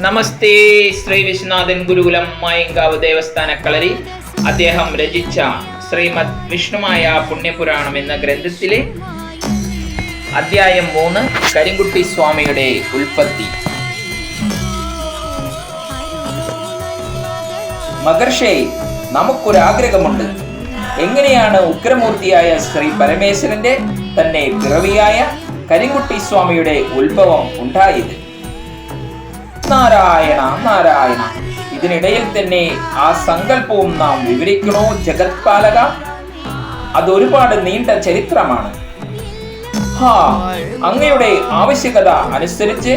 നമസ്തേ. ശ്രീ വിശ്വനാഥൻ ഗുരുകുലം മായങ്കാവ് ദേവസ്ഥാന കളരി അദ്ദേഹം രചിച്ച ശ്രീമദ് വിഷ്ണുമായ പുണ്യപുരാണം എന്ന ഗ്രന്ഥത്തിലെ അധ്യായം 3 കരിങ്കുട്ടി സ്വാമിയുടെ ഉൽപ്പത്തി. മഹർഷേ, നമുക്കൊരാഗ്രഹമുണ്ട്. എങ്ങനെയാണ് ഉഗ്രമൂർത്തിയായ ശ്രീ പരമേശ്വരന്റെ തന്നെ പിറവിയായ കരിങ്കുട്ടി സ്വാമിയുടെ ഉത്ഭവം ഉണ്ടായത്? നാരായണ നാരായണ. ഇതിനിടയിൽ തന്നെ ആ സങ്കല്പവും നാം വിവരിക്കണോ ജഗത്പാലക? അതൊരുപാട് നീണ്ട ചരിത്രമാണ്. അങ്ങയുടെ ആവശ്യകത അനുസരിച്ച്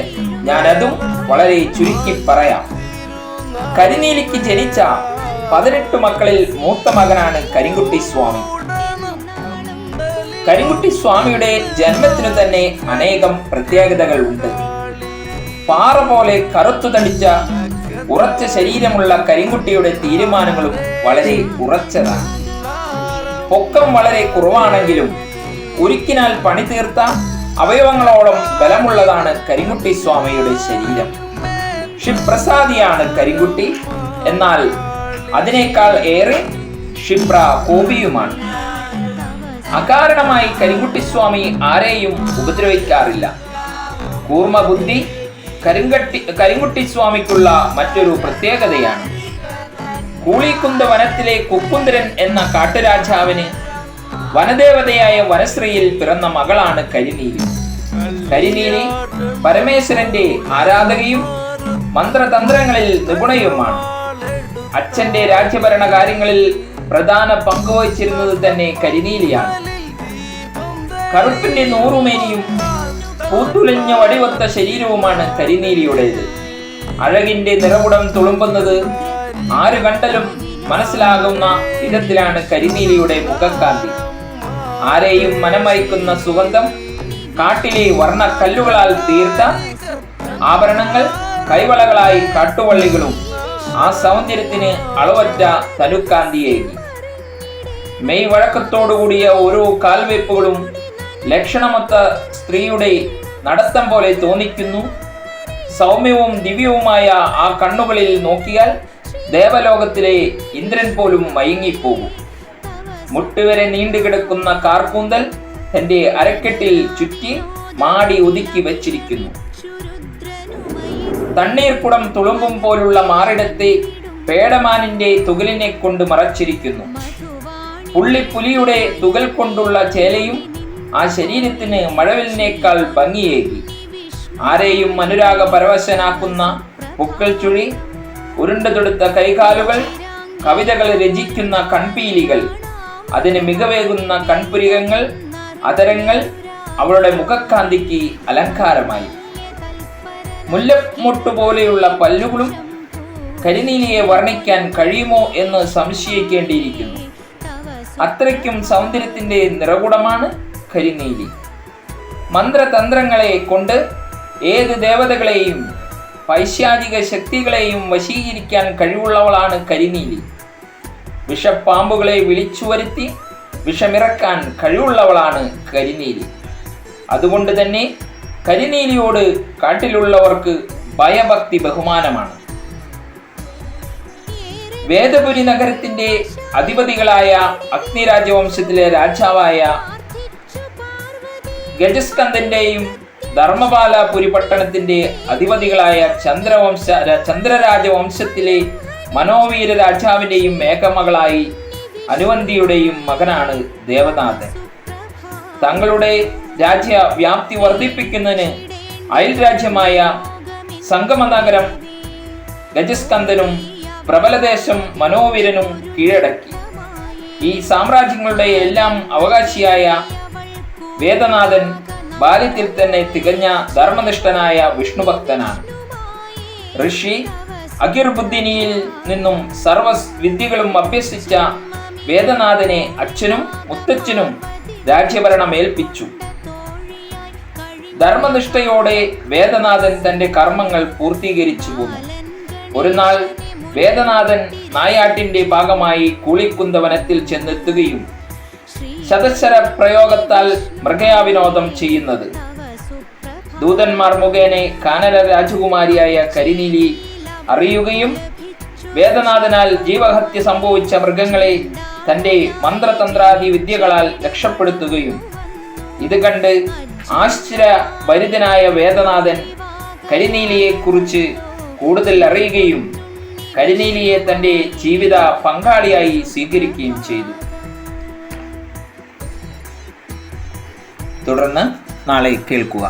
ഞാനതും വളരെ ചുരുക്കി പറയാം. കരിനീലിക്ക് ജനിച്ച 18 മക്കളിൽ മൂത്ത മകനാണ് കരിങ്കുട്ടി സ്വാമി. കരിങ്കുട്ടി സ്വാമിയുടെ ജന്മത്തിനു തന്നെ അനേകം പ്രത്യേകതകൾ ഉണ്ട്. പാറ പോലെ കറുത്തു തടിച്ച ഉറച്ച ശരീരമുള്ള കരിങ്കുട്ടിയുടെ തീരുമാനങ്ങളും വളരെ ഉറച്ചതാണ്. പൊക്കം വളരെ കുറവാണെങ്കിലും ഉരുക്കിനാൽ പണി തീർത്ത അവയവങ്ങളോളം ബലമുള്ളതാണ് കരിങ്കുട്ടി സ്വാമിയുടെ ശരീരം. ക്ഷിപ്രസാദിയാണ് കരിങ്കുട്ടി, എന്നാൽ അതിനേക്കാൾ ഏറെ ക്ഷിപ്ര കോപിയുമാണ്. അകാരണമായി കരിങ്കുട്ടി സ്വാമി ആരെയും ഉപദ്രവിക്കാറില്ല. കൂർമ്മ ബുദ്ധി കരിങ്കുട്ടി സ്വാമിക്കുള്ള മറ്റൊരു പ്രത്യേകതയാണ്. കൂളിക്കുന്ത വനത്തിലെ കുക്കുന്തരൻ എന്ന കാട്ടുരാജാവിന് വനദേവതയായ വനശ്രീയിൽ പിറന്ന മകളാണ് കരിനീലി. കരിനീലി പരമേശ്വരന്റെ ആരാധകയും മന്ത്രതന്ത്രങ്ങളിൽ നിപുണയുമാണ്. അച്ഛന്റെ രാജ്യഭരണ കാര്യങ്ങളിൽ പ്രധാന പങ്കുവഹിച്ചിരുന്നത് തന്നെ കരിനീലിയാണ്. കറുപ്പിന്റെ നൂറുമേനിയും പൂത്തുലഞ്ഞ വടിവത്ത ശരീരവുമാണ് കരിനീലിയുടേത്. അഴകിന്റെ നിറകുടം തുളുമ്പുന്നത് ആര് കണ്ടാലും മനസ്സിലാകുന്ന വിധത്തിലാണ് കരിനീലിയുടെ മുഖക്കാന്തി. ആരെയും മനമയക്കുന്ന സുഗന്ധം, കാട്ടിലെ വർണ്ണ കല്ലുകളാൽ തീർത്ത ആഭരണങ്ങൾ, കൈവളകളായി കാട്ടുവള്ളികളും ആ സൗന്ദര്യത്തിന് അളവറ്റ തനുക്കാന്തിയേകി. മെയ് വഴക്കത്തോടുകൂടിയ ഓരോ കാൽവെപ്പുകളും ലക്ഷണമൊത്ത സ്ത്രീയുടെ നടത്തം പോലെ തോന്നിക്കുന്നു. സൗമ്യവും ദിവ്യവുമായ ആ കണ്ണുകളിൽ നോക്കിയാൽ ദേവലോകത്തിലെ ഇന്ദ്രൻ പോലും മയങ്ങിപ്പോകും. മുട്ടുവരെ നീണ്ടുകിടക്കുന്ന കാർക്കൂന്തൽ തന്റെ അരക്കെട്ടിൽ ചുറ്റി മാടി ഒതുക്കി വച്ചിരിക്കുന്നു. തണ്ണീർക്കുടം തുളുമ്പും പോലുള്ള മാറിടത്തെ പേടമാനിന്റെ തുകലിനെ കൊണ്ട് മറച്ചിരിക്കുന്നു. പുള്ളിപ്പുലിയുടെ തുകൽ കൊണ്ടുള്ള ചേലയും ആ ശരീരത്തിന് മഴവിലിനേക്കാൾ ഭംഗിയേകി. ആരെയും അനുരാഗ പരവശനാക്കുന്ന പൊക്കൽ ചുഴി, ഉരുണ്ടു തൊടുത്ത കൈകാലുകൾ, കവിതകൾ രചിക്കുന്ന കൺപീലികൾ, അതിന് മികവേകുന്ന കൺപുരികങ്ങൾ, അതരങ്ങൾ അവളുടെ മുഖക്കാന്തിക്ക് അലങ്കാരമായി. മുല്ലമൊട്ടുപോലെയുള്ള പല്ലുകളും കരിനീലിയെ വർണ്ണിക്കാൻ കഴിയുമോ എന്ന് സംശയിക്കേണ്ടിയിരിക്കുന്നു. അത്രയ്ക്കും സൗന്ദര്യത്തിന്റെ നിറകുടമാണ് കരിനീലി. മന്ത്രതന്ത്രങ്ങളെ കൊണ്ട് ഏത് ദേവതകളെയും പൈശാചിക ശക്തികളെയും വശീകരിക്കാൻ കഴിവുള്ളവളാണ് കരിനീലി. വിഷപ്പാമ്പുകളെ വിളിച്ചു വരുത്തി വിഷമിറക്കാൻ കഴിവുള്ളവളാണ് കരിനീലി. അതുകൊണ്ട് തന്നെ കരിനീലിയോട് കാട്ടിലുള്ളവർക്ക് ഭയഭക്തി ബഹുമാനമാണ്. വേദപുരി നഗരത്തിന്റെ അധിപതികളായ അഗ്നിരാജവംശത്തിലെ രാജാവായ ഗജസ്കന്ദന്റെയും ധർമ്മപാലപുരി പട്ടണത്തിന്റെ അധിപതികളായ ചന്ദ്രരാജവംശത്തിലെ മനോവീര രാജാവിന്റെയും മേഘമകളായി അനുവന്തിയുടെയും മകനാണ് ദേവനാഥൻ. തങ്ങളുടെ രാജ്യ വ്യാപ്തി വർദ്ധിപ്പിക്കുന്നതിന് അയൽ രാജ്യമായ സംഗമനഗരം ഗജസ്കന്ദനും പ്രബലദേശം മനോവീരനും കീഴടക്കി. ഈ സാമ്രാജ്യങ്ങളുടെ എല്ലാം അവകാശിയായ വേദനാഥൻ ബാല്യത്തിൽ തന്നെ തികഞ്ഞ ധർമ്മനിഷ്ഠനായ വിഷ്ണുഭക്തനാണ്. ഋഷി അഗിർബുദ്ധിനിയിൽ നിന്നും സർവ വിദ്യകളും അഭ്യസിച്ച വേദനാഥനെ അച്ഛനും മുത്തച്ഛനും രാജ്യഭരണം ഏൽപ്പിച്ചു. ധർമ്മനിഷ്ഠയോടെ വേദനാഥൻ തന്റെ കർമ്മങ്ങൾ പൂർത്തീകരിച്ചു പോന്നു. ഒരു നാൾ വേദനാഥൻ നായാട്ടിന്റെ ഭാഗമായി കൂളിക്കുന്ത വനത്തിൽ ചെന്നെത്തുകയും ശതശര പ്രയോഗത്താൽ മൃഗയാവിനോദം ചെയ്യുന്നത് ദൂതന്മാർ മുഖേന കാനന രാജകുമാരിയായ കരിനീലി അറിയുകയും വേദനാഥനാൽ ജീവഹത്യ സംഭവിച്ച മൃഗങ്ങളെ തന്റെ മന്ത്രതന്ത്രാദി വിദ്യകളാൽ രക്ഷപ്പെടുത്തുകയും ഇത് കണ്ട് ആശ്ചര്യഭരിതനായ വേദനാഥൻ കരിനീലിയെക്കുറിച്ച് കൂടുതൽ അറിയുകയും കരിനീലിയെ തന്റെ ജീവിത പങ്കാളിയായി സ്വീകരിക്കുകയും ചെയ്തു. തുടർന്ന് നാളെ കേൾക്കുക.